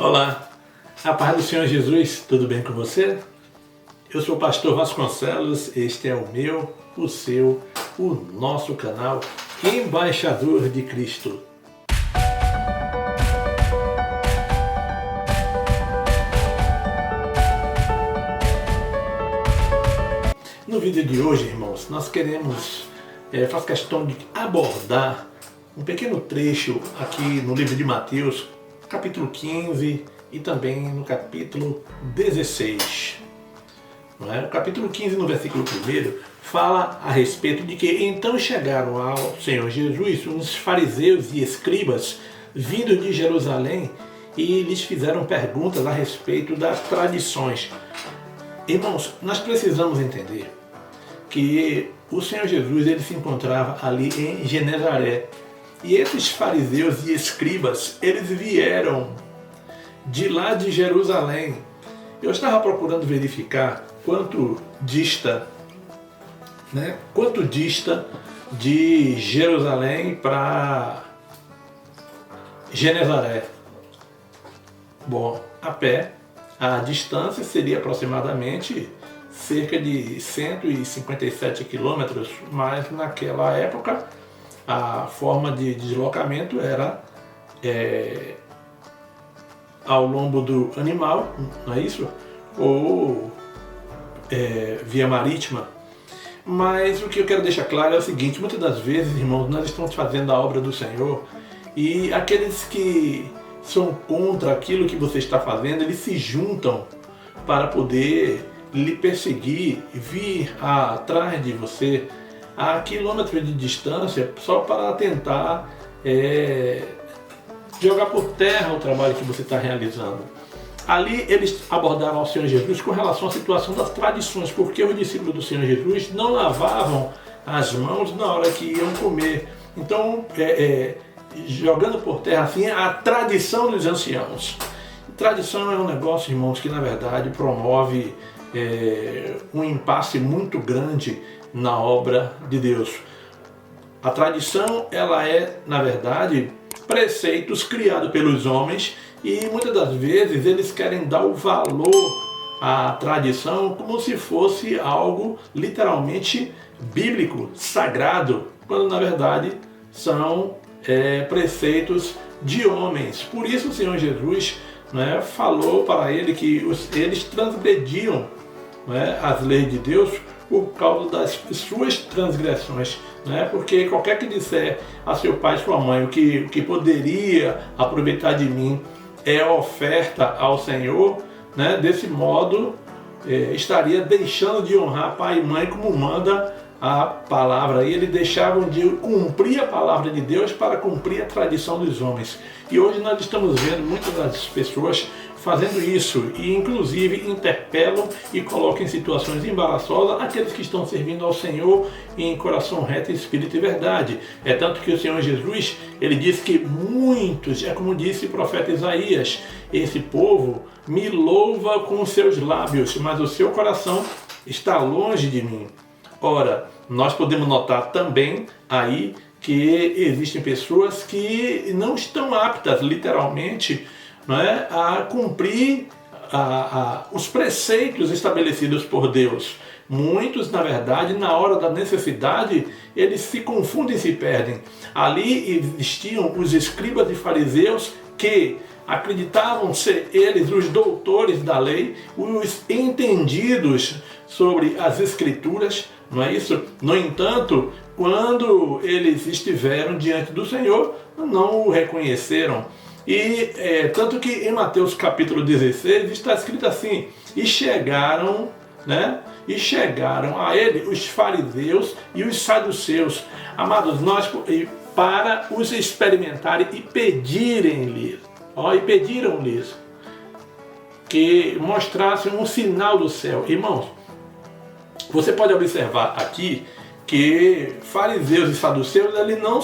Olá, a paz do Senhor Jesus, tudo bem com você? Eu sou o pastor Vasconcelos, este é o meu, o seu, o nosso canal Embaixador de Cristo. No vídeo de hoje, irmãos, nós faz questão de abordar um pequeno trecho aqui no livro de Mateus, capítulo 15 e também no capítulo 16. Não é? O capítulo 15, no versículo 1, fala a respeito de que então chegaram ao Senhor Jesus uns fariseus e escribas vindos de Jerusalém e lhes fizeram perguntas a respeito das tradições. Irmãos, nós precisamos entender que o Senhor Jesus ele se encontrava ali em Genezaré. E esses fariseus e escribas, eles vieram de lá de Jerusalém. Eu estava procurando verificar quanto dista de Jerusalém para Genezaré. Bom, a pé, a distância seria aproximadamente cerca de 157 quilômetros, mas naquela época a forma de deslocamento era ao lombo do animal, não é isso? Ou via marítima. Mas o que eu quero deixar claro é o seguinte: muitas das vezes, irmãos, nós estamos fazendo a obra do Senhor e aqueles que são contra aquilo que você está fazendo, eles se juntam para poder lhe perseguir, vir atrás de você a quilômetros de distância só para tentar jogar por terra o trabalho que você está realizando. Ali eles abordaram ao Senhor Jesus com relação à situação das tradições, porque os discípulos do Senhor Jesus não lavavam as mãos na hora que iam comer. Então, jogando por terra assim a tradição dos anciãos. Tradição é um negócio, irmãos, que na verdade promove um impasse muito grande na obra de Deus. A tradição, ela é, na verdade, preceitos criados pelos homens e muitas das vezes eles querem dar o valor à tradição como se fosse algo literalmente bíblico, sagrado, quando na verdade são preceitos de homens. Por isso o Senhor Jesus falou para ele que eles transgrediam as leis de Deus por causa das suas transgressões, porque qualquer que disser a seu pai e sua mãe o que poderia aproveitar de mim é oferta ao Senhor, desse modo estaria deixando de honrar pai e mãe como manda a palavra. E eles deixavam de cumprir a palavra de Deus para cumprir a tradição dos homens. E hoje nós estamos vendo muitas das pessoas fazendo isso e inclusive interpelam e colocam em situações embaraçosas aqueles que estão servindo ao Senhor em coração reto, espírito e verdade. É tanto que o Senhor Jesus, ele disse que muitos, como disse o profeta Isaías, esse povo me louva com os seus lábios, mas o seu coração está longe de mim. Ora, nós podemos notar também aí que existem pessoas que não estão aptas, literalmente, a cumprir os preceitos estabelecidos por Deus. Muitos, na verdade, na hora da necessidade, eles se confundem e se perdem. Ali existiam os escribas e fariseus que acreditavam ser eles os doutores da lei, os entendidos sobre as escrituras, não é isso? No entanto, quando eles estiveram diante do Senhor, não o reconheceram. E tanto que em Mateus capítulo 16 está escrito assim: e chegaram a ele os fariseus e os saduceus, amados, nós para os experimentarem e pediram-lhes que mostrassem um sinal do céu. Irmãos, você pode observar aqui que fariseus e saduceus eles não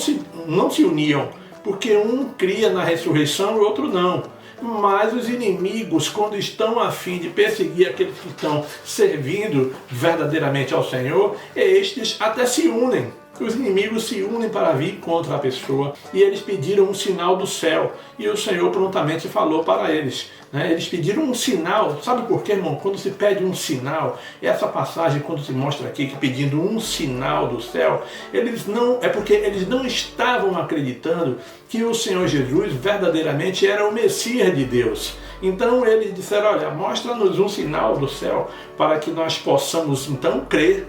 se uniam, porque um cria na ressurreição e o outro não. Mas os inimigos, quando estão a fim de perseguir aqueles que estão servindo verdadeiramente ao Senhor, estes até se unem. Os inimigos se unem para vir contra a pessoa e eles pediram um sinal do céu. E o Senhor prontamente falou para eles. Eles pediram um sinal. Sabe por quê, irmão? Quando se pede um sinal, essa passagem, quando se mostra aqui que pedindo um sinal do céu, é porque eles não estavam acreditando que o Senhor Jesus verdadeiramente era o Messias de Deus. Então eles disseram, olha, mostra-nos um sinal do céu para que nós possamos então crer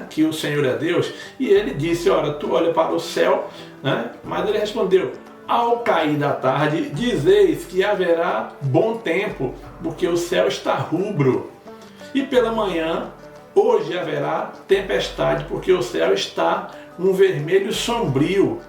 que o Senhor é Deus. E ele disse, olha, tu olha para o céu, mas ele respondeu, ao cair da tarde, dizeis que haverá bom tempo, porque o céu está rubro. E pela manhã, hoje haverá tempestade, porque o céu está um vermelho sombrio.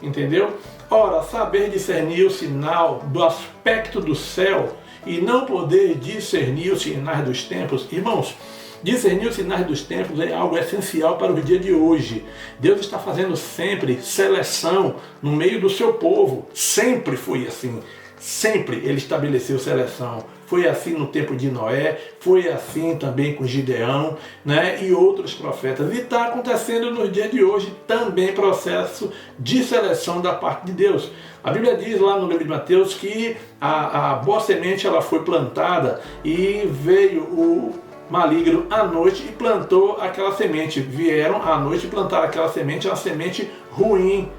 Entendeu? Ora, saber discernir o sinal do aspecto do céu e não poder discernir os sinais dos tempos, irmãos, discernir os sinais dos tempos é algo essencial para o dia de hoje. Deus está fazendo sempre seleção no meio do seu povo. Sempre foi assim. Sempre ele estabeleceu seleção. Foi assim no tempo de Noé, foi assim também com Gideão, e outros profetas. E está acontecendo no dia de hoje também processo de seleção da parte de Deus. A Bíblia diz lá no livro de Mateus que a boa semente ela foi plantada e veio o maligno à noite e plantou aquela semente. Vieram à noite e plantaram aquela semente, uma semente ruim.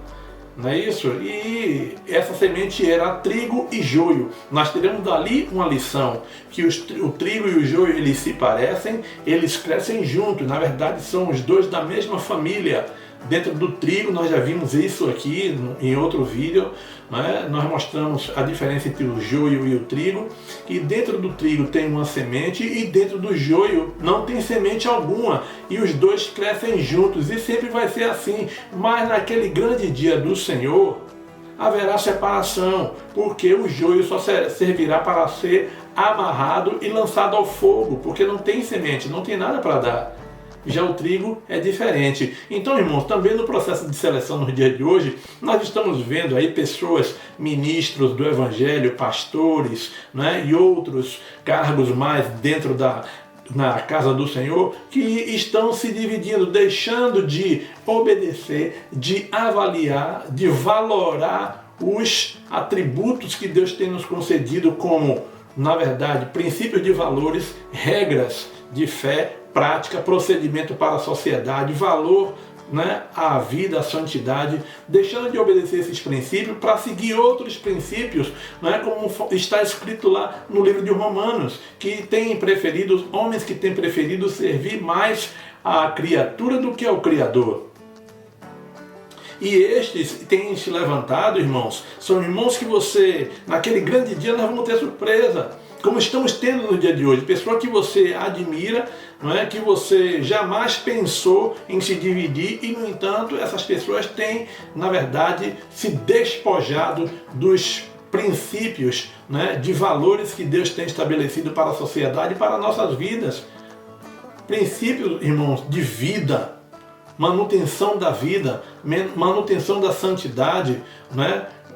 Não é isso? E essa semente era trigo e joio. Nós teremos dali uma lição, que o trigo e o joio eles se parecem, eles crescem juntos, na verdade são os dois da mesma família. Dentro do trigo, nós já vimos isso aqui em outro vídeo, nós mostramos a diferença entre o joio e o trigo, e dentro do trigo tem uma semente e dentro do joio não tem semente alguma, e os dois crescem juntos, e sempre vai ser assim. Mas naquele grande dia do Senhor haverá separação, porque o joio só servirá para ser amarrado e lançado ao fogo, porque não tem semente, não tem nada para dar. Já o trigo é diferente. Então, irmãos, também no processo de seleção no dia de hoje, nós estamos vendo aí pessoas, ministros do Evangelho, pastores, e outros cargos mais dentro na casa do Senhor, que estão se dividindo, deixando de obedecer, de avaliar, de valorar os atributos que Deus tem nos concedido como, na verdade, princípios de valores, regras de fé, prática, procedimento para a sociedade, valor à vida, à santidade, deixando de obedecer esses princípios para seguir outros princípios, como está escrito lá no livro de Romanos, que tem preferido, homens que têm preferido servir mais à criatura do que ao Criador. E estes têm se levantado, irmãos, são irmãos que você, naquele grande dia, nós vamos ter surpresa, como estamos tendo no dia de hoje, pessoa que você admira, que você jamais pensou em se dividir, e no entanto essas pessoas têm, na verdade, se despojado dos princípios, de valores que Deus tem estabelecido para a sociedade e para nossas vidas. Princípios, irmãos, de vida, manutenção da vida, manutenção da santidade,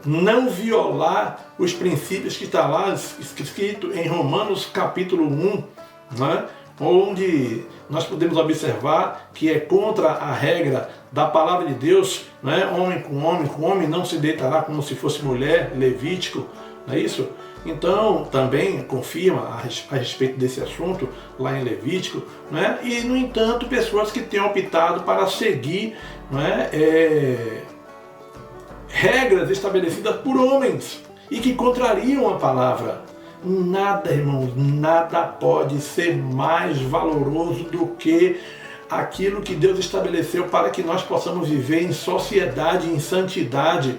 não violar os princípios que está lá escrito em Romanos capítulo 1, onde nós podemos observar que é contra a regra da palavra de Deus, homem com homem não se deitará como se fosse mulher, Levítico, não é isso? Então, também confirma a respeito desse assunto lá em Levítico, e no entanto, pessoas que têm optado para seguir regras estabelecidas por homens e que contrariam a palavra. Nada, irmãos, nada pode ser mais valoroso do que aquilo que Deus estabeleceu para que nós possamos viver em sociedade, em santidade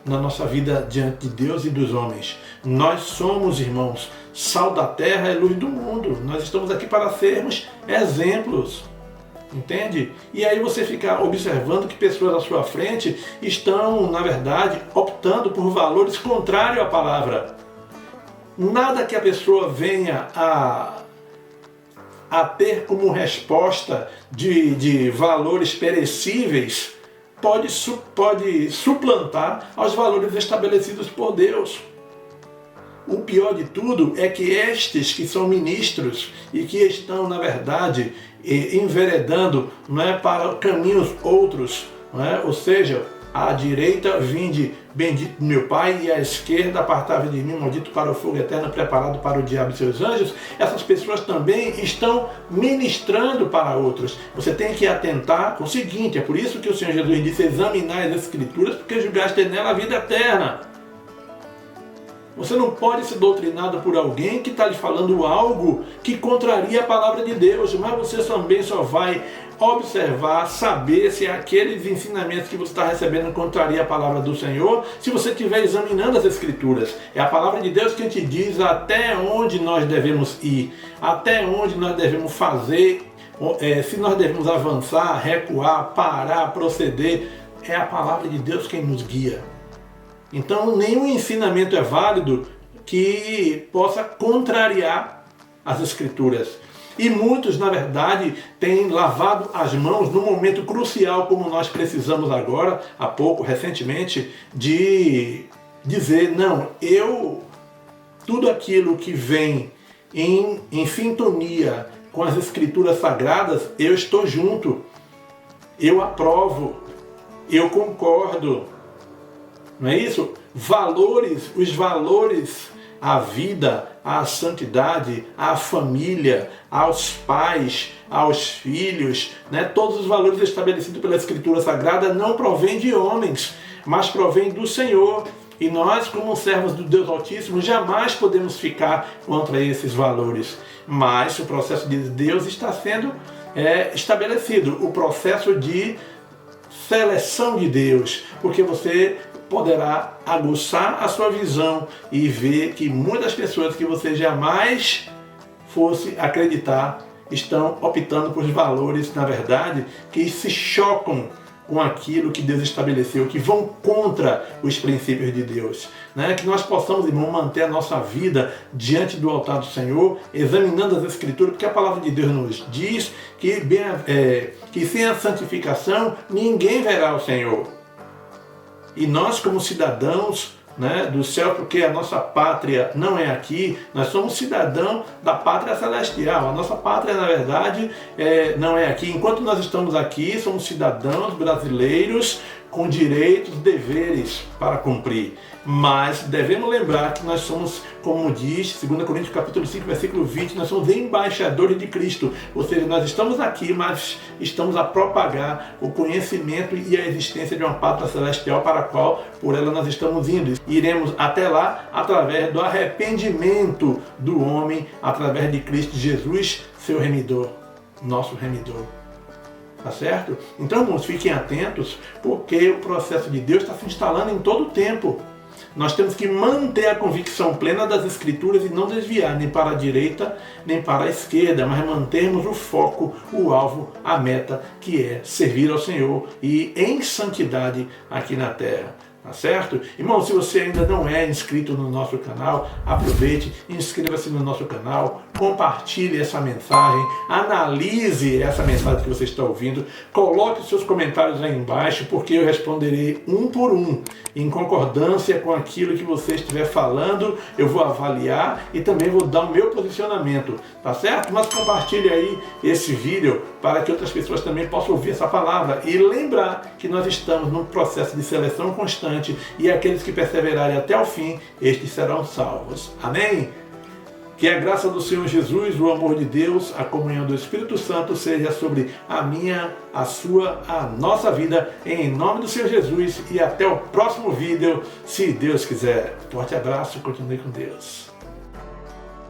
na nossa vida diante de Deus e dos homens. Nós somos, irmãos, sal da terra e luz do mundo. Nós estamos aqui para sermos exemplos. Entende? E aí você fica observando que pessoas à sua frente estão, na verdade, optando por valores contrários à palavra. Nada que a pessoa venha a ter como resposta de valores perecíveis pode suplantar aos valores estabelecidos por Deus. o pior de tudo é que estes que são ministros e que estão, na verdade, enveredando, não é, para caminhos outros, não é? Ou seja, à direita vinde bendito meu Pai, e à esquerda apartai-vos de mim, maldito, para o fogo eterno preparado para o diabo e seus anjos. Essas pessoas também estão ministrando para outros. Você tem que atentar com o seguinte: é por isso que o Senhor Jesus disse: examinai as Escrituras, porque julgaste nela a vida eterna. Você não pode ser doutrinado por alguém que está lhe falando algo que contraria a palavra de Deus, mas você também só vai observar, saber se aqueles ensinamentos que você está recebendo contraria a palavra do Senhor, se você estiver examinando as Escrituras. É a palavra de Deus que te diz até onde nós devemos ir, até onde nós devemos fazer, se nós devemos avançar, recuar, parar, proceder. É a palavra de Deus quem nos guia. Então, nenhum ensinamento é válido que possa contrariar as Escrituras. E muitos, na verdade, têm lavado as mãos num momento crucial, como nós precisamos agora, há pouco, recentemente, de dizer: não, tudo aquilo que vem em sintonia com as Escrituras Sagradas, eu estou junto, eu aprovo, eu concordo. Não é isso? Os valores à vida, à santidade, à família, aos pais, aos filhos, né? Todos os valores estabelecidos pela Escritura Sagrada não provêm de homens, mas provêm do Senhor. E nós, como servos do Deus Altíssimo, jamais podemos ficar contra esses valores. Mas o processo de Deus está sendo estabelecido, o processo de seleção de Deus, porque você poderá aguçar a sua visão e ver que muitas pessoas que você jamais fosse acreditar estão optando por valores, na verdade, que se chocam com aquilo que Deus estabeleceu, que vão contra os princípios de Deus. Né? Que nós possamos, irmão, manter a nossa vida diante do altar do Senhor, examinando as Escrituras, porque a palavra de Deus nos diz que sem a santificação ninguém verá o Senhor. E nós, como cidadãos, né, do céu, porque a nossa pátria não é aqui, nós somos cidadãos da pátria celestial. A nossa pátria, na verdade, não é aqui. Enquanto nós estamos aqui, somos cidadãos brasileiros com direitos e deveres para cumprir. Mas devemos lembrar que nós somos, como diz 2 Coríntios capítulo 5, versículo 20, nós somos embaixadores de Cristo. Ou seja, nós estamos aqui, mas estamos a propagar o conhecimento e a existência de uma pátria celestial para a qual, por ela, nós estamos indo. Iremos até lá através do arrependimento do homem, através de Cristo Jesus, seu remidor, nosso remidor. Tá certo? Então, irmãos, fiquem atentos, porque o processo de Deus está se instalando em todo o tempo. Nós temos que manter a convicção plena das Escrituras e não desviar nem para a direita nem para a esquerda, mas mantermos o foco, o alvo, a meta, que é servir ao Senhor e em santidade aqui na terra. Tá certo? Irmão, se você ainda não é inscrito no nosso canal, aproveite, inscreva-se no nosso canal, compartilhe essa mensagem, analise essa mensagem que você está ouvindo, coloque os seus comentários aí embaixo, porque eu responderei um por um, em concordância com aquilo que você estiver falando, eu vou avaliar e também vou dar o meu posicionamento, tá certo? Mas compartilhe aí esse vídeo para que outras pessoas também possam ouvir essa palavra e lembrar que nós estamos num processo de seleção constante e aqueles que perseverarem até o fim, estes serão salvos. Amém? Que a graça do Senhor Jesus, o amor de Deus, a comunhão do Espírito Santo seja sobre a minha, a sua, a nossa vida, em nome do Senhor Jesus, e até o próximo vídeo, se Deus quiser. Forte abraço e continue com Deus.